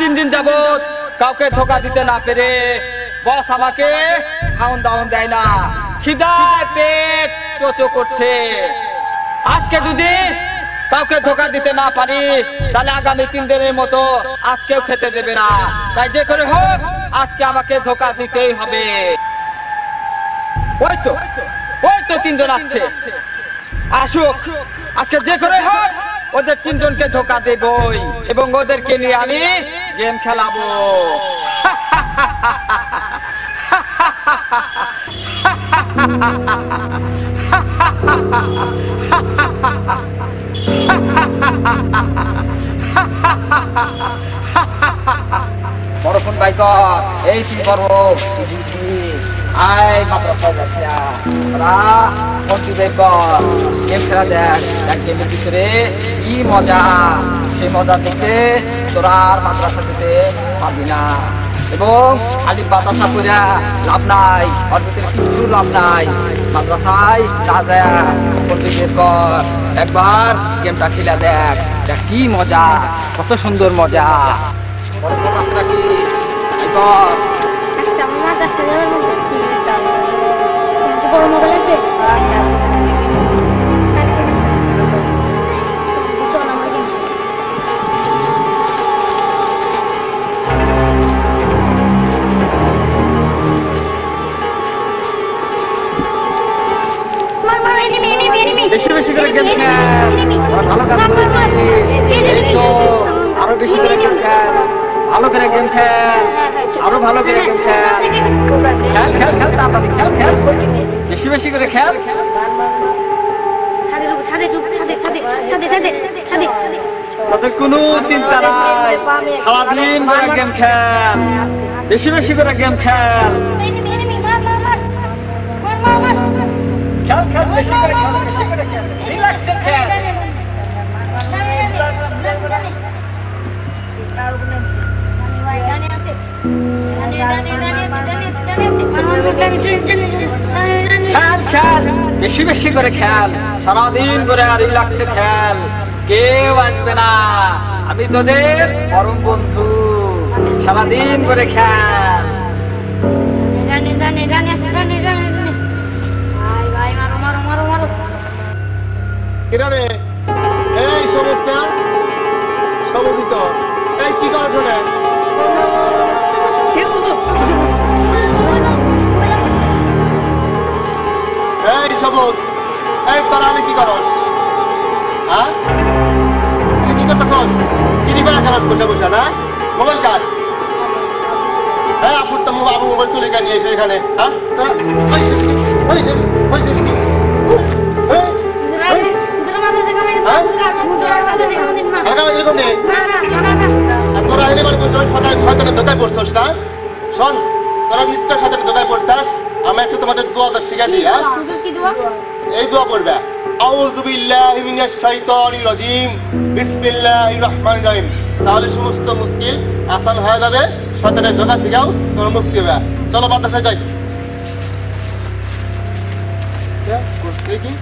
3 দিন যাবত কাউকে ধোকা দিতে না পেরে বস আমাকে খাওন দাওন দেয় না, খিদায় পেট চোচো করছে। আজকে যদি কাউকে ধোকা দিতে না পারি তাহলে আগামী 3 দিনের মতো আজকেও খেতে দেবে না। তাই যে করে হোক আজকে আমাকে ধোকা দিতেই হবে। ওই তো 3 জন আসছে, আসুক। আজকে যে করে হোক ওদের 3 জনকে ধোকা দেবই এবং ওদেরকে নিয়ে আমি গেম খেলাবো। বড়ফোন ভাই কর, এই কি বড় আয় মাদ্রাসায় যাচ্ছিয়া ওরা মন্ত্রী বের কর, গেম খেলা দেখ। গেমের ভিতরে কি মজা, সেই মজা দেখতে তোরা আর মাদ্রাসা যেতে পারবি না। এবং খালি বাতাসা করে লাভ নাই, ওর ভিতরে কিছু লাভ নাই। মাদ্রাসায় যা যায় মন্ত্রী বের কর, একবার গেমটা খেলা দেখ, দেখ কি মজা, কত সুন্দর মজা। বড়ফোন আছে নাকি? বড় মোবাইল আছে? বেশি বেশি করে গেম খেল, ভালো কাজ করেছিস। আরো বেশি করে গেম খেল, ভালো করে গেম খেল, আরো ভালো করে গেম খেল। খেল খেল খেল, তাড়াতাড়ি খেল খেল, বেশি বেশি করে খেল। তাতে কোনো চিন্তা নাই, সারাদিন করে গেম খেল, বেশি বেশি করে গেম খেল। খেল খেল, বেশি করে খেল, বেশি করে খেল, রিল্যাক্সে খেল। খেল খেল, বেশি বেশি করে খেল, সারাদিন করে রিল্যাক্সে খেল। কেউ আসবে না, আমি তোদের পরম বন্ধু। সারাদিন করে খেল। এই সবুজ না, সবুজই তো। এই কি কর শোনে? এই সবুজ, এই তোরা আমি কি করস? হ্যাঁ কি করতেছস? কিনি বেলা খেলাস বসে বসে না? মোবাইল কার? হ্যাঁ আপুর তো বাবু মোবাইল চুরি করে নিয়ে এসে এখানে। হ্যাঁ তোরা শয়তানের ধোকায় পড়ছস না? শোন, তোরা নিশ্চয় শয়তানের ধোকায় পড়ছস। আমি একটু তোমাদের দোয়া শিখা দিই। এই দোয়া করবে, আউযু বিল্লাহি মিনাশ শাইতানির রাজিম, বিসমিল্লাহির রহমানির রহিম। তাহলে সমস্ত মুশকিল আসান হয়ে যাবে, শয়তানের ধোকা থেকেও তোমরা মুক্তি হবে। চলো মাদ্রাসায় যাই। করতে কি